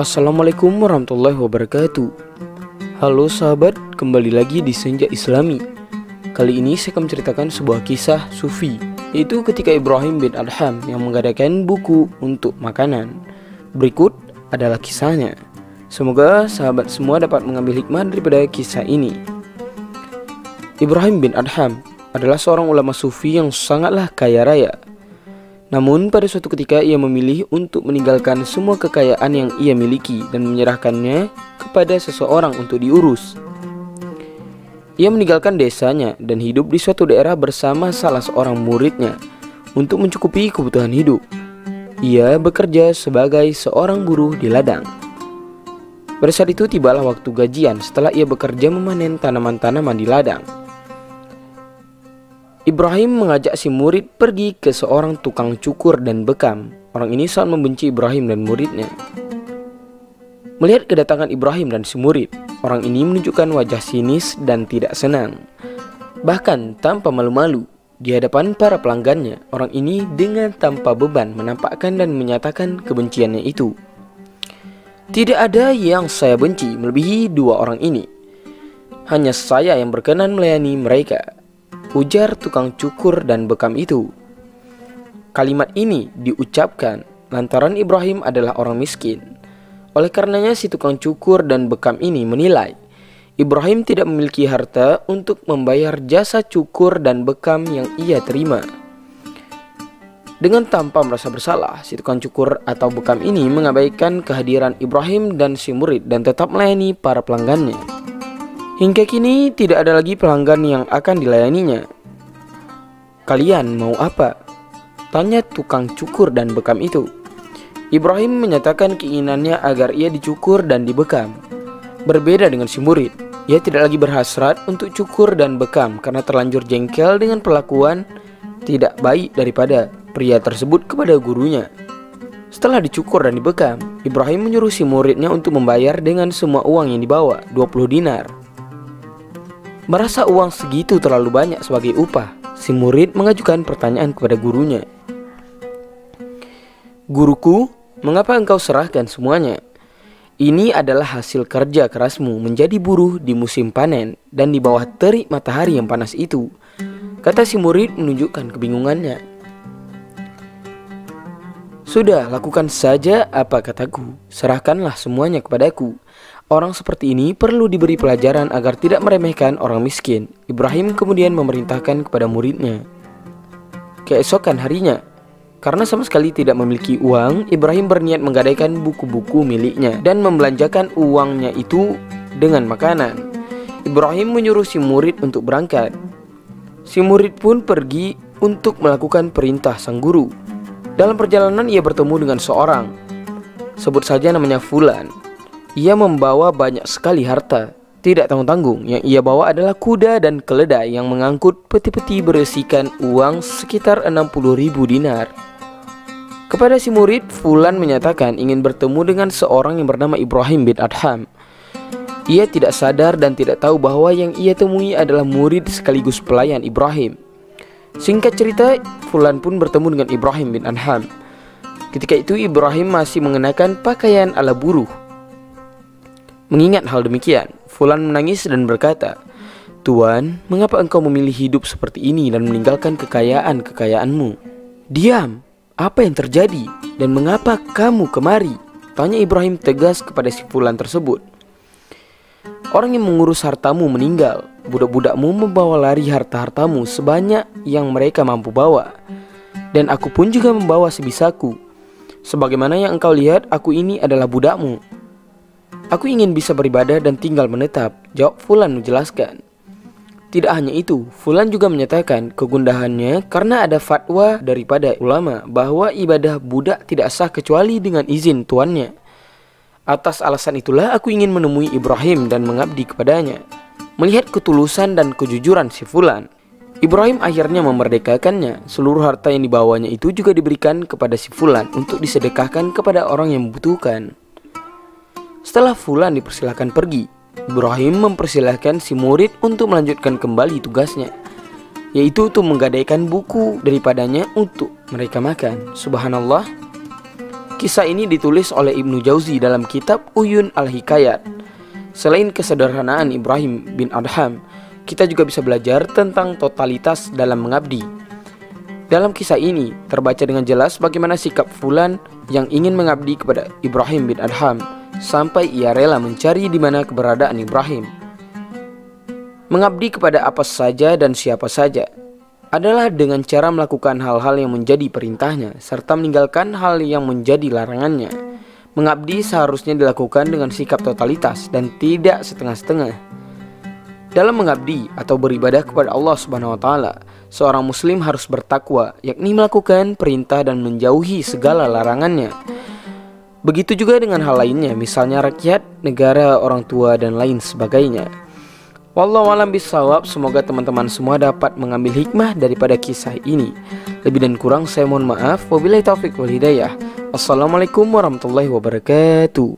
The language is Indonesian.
Assalamualaikum warahmatullahi wabarakatuh. Halo sahabat, kembali lagi di Senja Islami. Kali ini saya akan menceritakan sebuah kisah sufi, yaitu ketika Ibrahim bin Adham yang menggadaikan buku untuk makanan. Berikut adalah kisahnya. Semoga sahabat semua dapat mengambil hikmah daripada kisah ini. Ibrahim bin Adham adalah seorang ulama sufi yang sangatlah kaya raya. Namun pada suatu ketika ia memilih untuk meninggalkan semua kekayaan yang ia miliki dan menyerahkannya kepada seseorang untuk diurus. Ia meninggalkan desanya dan hidup di suatu daerah bersama salah seorang muridnya untuk mencukupi kebutuhan hidup. Ia bekerja sebagai seorang buruh di ladang. Pada saat itu tibalah waktu gajian setelah ia bekerja memanen tanaman-tanaman di ladang. Ibrahim mengajak si murid pergi ke seorang tukang cukur dan bekam. Orang ini sangat membenci Ibrahim dan muridnya. Melihat kedatangan Ibrahim dan si murid, orang ini menunjukkan wajah sinis dan tidak senang. Bahkan tanpa malu-malu di hadapan para pelanggannya, orang ini dengan tanpa beban menampakkan dan menyatakan kebenciannya itu. Tidak ada yang saya benci melebihi dua orang ini. Hanya saya yang berkenan melayani mereka, ujar tukang cukur dan bekam itu. Kalimat ini diucapkan lantaran Ibrahim adalah orang miskin. Oleh karenanya si tukang cukur dan bekam ini menilai Ibrahim tidak memiliki harta untuk membayar jasa cukur dan bekam yang ia terima. Dengan tanpa merasa bersalah, si tukang cukur atau bekam ini mengabaikan kehadiran Ibrahim dan si murid dan tetap melayani para pelanggannya. Hingga kini tidak ada lagi pelanggan yang akan dilayaninya. "Kalian mau apa?" tanya tukang cukur dan bekam itu. Ibrahim menyatakan keinginannya agar ia dicukur dan dibekam. Berbeda dengan si murid, ia tidak lagi berhasrat untuk cukur dan bekam karena terlanjur jengkel dengan perlakuan tidak baik daripada pria tersebut kepada gurunya. Setelah dicukur dan dibekam, Ibrahim menyuruh si muridnya untuk membayar dengan semua uang yang dibawa, 20 dinar. Merasa uang segitu terlalu banyak sebagai upah, si murid mengajukan pertanyaan kepada gurunya. "Guruku, mengapa engkau serahkan semuanya? Ini adalah hasil kerja kerasmu menjadi buruh di musim panen dan di bawah terik matahari yang panas itu," kata si murid menunjukkan kebingungannya. "Sudah, lakukan saja apa kataku, serahkanlah semuanya kepadaku. Orang seperti ini perlu diberi pelajaran agar tidak meremehkan orang miskin." Ibrahim kemudian memerintahkan kepada muridnya. Keesokan harinya, karena sama sekali tidak memiliki uang, Ibrahim berniat menggadaikan buku-buku miliknya dan membelanjakan uangnya itu dengan makanan. Ibrahim menyuruh si murid untuk berangkat. Si murid pun pergi untuk melakukan perintah sang guru. Dalam perjalanan ia bertemu dengan seorang, sebut saja namanya Fulan. Ia membawa banyak sekali harta, tidak tanggung-tanggung. Yang ia bawa adalah kuda dan keledai yang mengangkut peti-peti berisikan uang sekitar 60.000 dinar. Kepada si murid, Fulan menyatakan ingin bertemu dengan seorang yang bernama Ibrahim bin Adham. Ia tidak sadar dan tidak tahu bahwa yang ia temui adalah murid sekaligus pelayan Ibrahim. Singkat cerita, Fulan pun bertemu dengan Ibrahim bin Adham. Ketika itu Ibrahim masih mengenakan pakaian ala buruh. Mengingat hal demikian, Fulan menangis dan berkata, "Tuan, mengapa engkau memilih hidup seperti ini dan meninggalkan kekayaan-kekayaanmu?" "Diam, apa yang terjadi dan mengapa kamu kemari?" tanya Ibrahim tegas kepada si Fulan tersebut. "Orang yang mengurus hartamu meninggal. Budak-budakmu membawa lari harta-hartamu sebanyak yang mereka mampu bawa. Dan aku pun juga membawa sebisaku. Sebagaimana yang engkau lihat, aku ini adalah budakmu. Aku ingin bisa beribadah dan tinggal menetap," jawab Fulan menjelaskan. Tidak hanya itu, Fulan juga menyatakan kegundahannya karena ada fatwa daripada ulama bahwa ibadah budak tidak sah kecuali dengan izin tuannya. "Atas alasan itulah aku ingin menemui Ibrahim dan mengabdi kepadanya." Melihat ketulusan dan kejujuran si Fulan, Ibrahim akhirnya memerdekakannya. Seluruh harta yang dibawanya itu juga diberikan kepada si Fulan untuk disedekahkan kepada orang yang membutuhkan. Setelah Fulan dipersilahkan pergi, Ibrahim mempersilahkan si murid untuk melanjutkan kembali tugasnya, yaitu untuk menggadaikan buku daripadanya untuk mereka makan. Subhanallah, Kisah ini ditulis oleh Ibnu Jauzi dalam kitab Uyun Al-Hikayat. Selain kesederhanaan Ibrahim bin Adham, kita juga bisa belajar tentang totalitas dalam mengabdi. Dalam kisah ini terbaca dengan jelas bagaimana sikap Fulan yang ingin mengabdi kepada Ibrahim bin Adham sampai ia rela mencari di mana keberadaan Ibrahim. Mengabdi kepada apa saja dan siapa saja adalah dengan cara melakukan hal-hal yang menjadi perintahnya serta meninggalkan hal yang menjadi larangannya. Mengabdi seharusnya dilakukan dengan sikap totalitas dan tidak setengah-setengah. Dalam mengabdi atau beribadah kepada Allah Subhanahu wa taala, seorang muslim harus bertakwa, yakni melakukan perintah dan menjauhi segala larangannya. Begitu juga dengan hal lainnya, misalnya rakyat, negara, orang tua, dan lain sebagainya. Wallahu a'lam bishawab. Semoga teman-teman semua dapat mengambil hikmah daripada kisah ini. Lebih dan kurang saya mohon maaf. Wabillahi taufiq wal hidayah. Assalamualaikum warahmatullahi wabarakatuh.